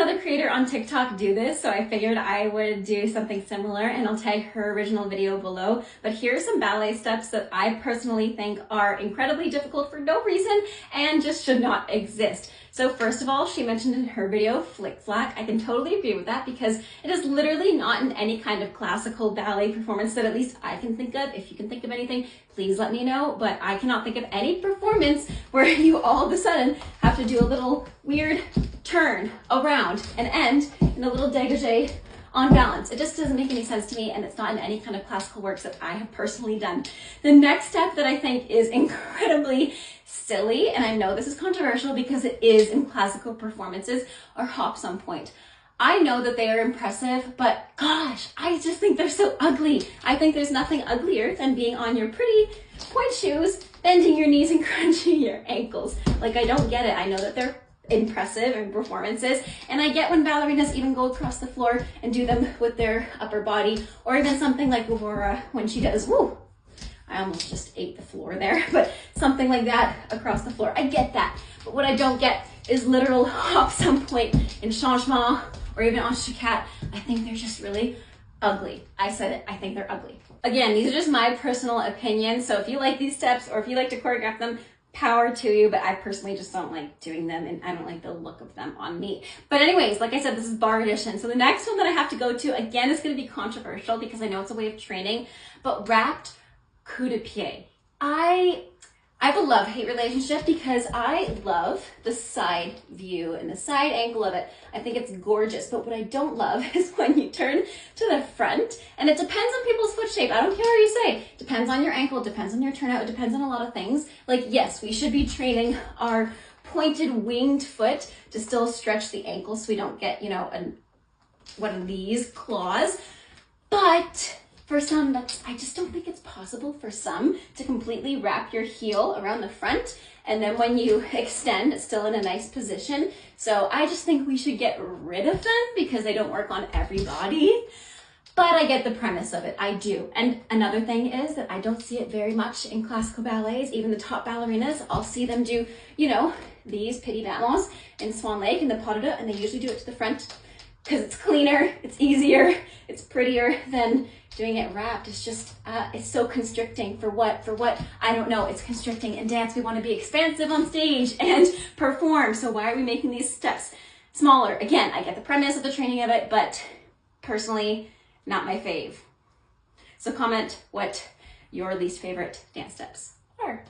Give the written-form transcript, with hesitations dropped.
another creator on TikTok do this, so I figured I would do something similar, and I'll tag her original video below. But here are some ballet steps that I personally think are incredibly difficult for no reason and just should not exist. So first of all, she mentioned in her video flick flack. I can totally agree with that because it is literally not in any kind of classical ballet performance that at least I can think of. If you can think of anything, please let me know, but I cannot think of any performance where you all of a sudden have to do a little weird turn around and end in a little dégagé on balance. It just doesn't make any sense to me, and it's not in any kind of classical works that I have personally done. The next step that I think is incredibly silly, and I know this is controversial because it is in classical performances, are hops on pointe. I know that they are impressive, but gosh, I just think they're so ugly. I think there's nothing uglier than being on your pretty pointe shoes, bending your knees and crunching your ankles. Like, I don't get it. I know that they're impressive in performances, and I get when ballerinas even go across the floor and do them with their upper body, or even something like Aurora when she does, woo, I almost just ate the floor there, but something like that across the floor. I get that, but what I don't get is literal hops on pointe in changement or even en chicat. I think they're just really ugly. I said it, I think they're ugly. Again, these are just my personal opinions, so if you like these steps or if you like to choreograph them, power to you, but I personally just don't like doing them, and I don't like the look of them on me. But anyways, like I said, this is bar edition. So the next one that I have to go to, again, is going to be controversial because I know it's a way of training, but wrapped coup de pied. I have a love-hate relationship because I love the side view and the side angle of it. I think it's gorgeous, but what I don't love is when you turn to the front, and it depends on people's foot shape. I don't care what you say. It depends on your ankle, it depends on your turnout, it depends on a lot of things. Like, yes, we should be training our pointed winged foot to still stretch the ankle so we don't get, you know, one of these claws, but for some, I just don't think it's possible for some to completely wrap your heel around the front, and then when you extend, it's still in a nice position. So I just think we should get rid of them because they don't work on everybody. But I get the premise of it, I do. And another thing is that I don't see it very much in classical ballets, even the top ballerinas. I'll see them do, you know, these petit ballons in Swan Lake and the pas de deux, and they usually do it to the front because it's cleaner, it's easier, it's prettier than doing it wrapped. It's just, it's so constricting for what, I don't know. It's constricting. In dance, we want to be expansive on stage and perform. So why are we making these steps smaller? Again, I get the premise of the training of it, but personally, not my fave. So comment what your least favorite dance steps are.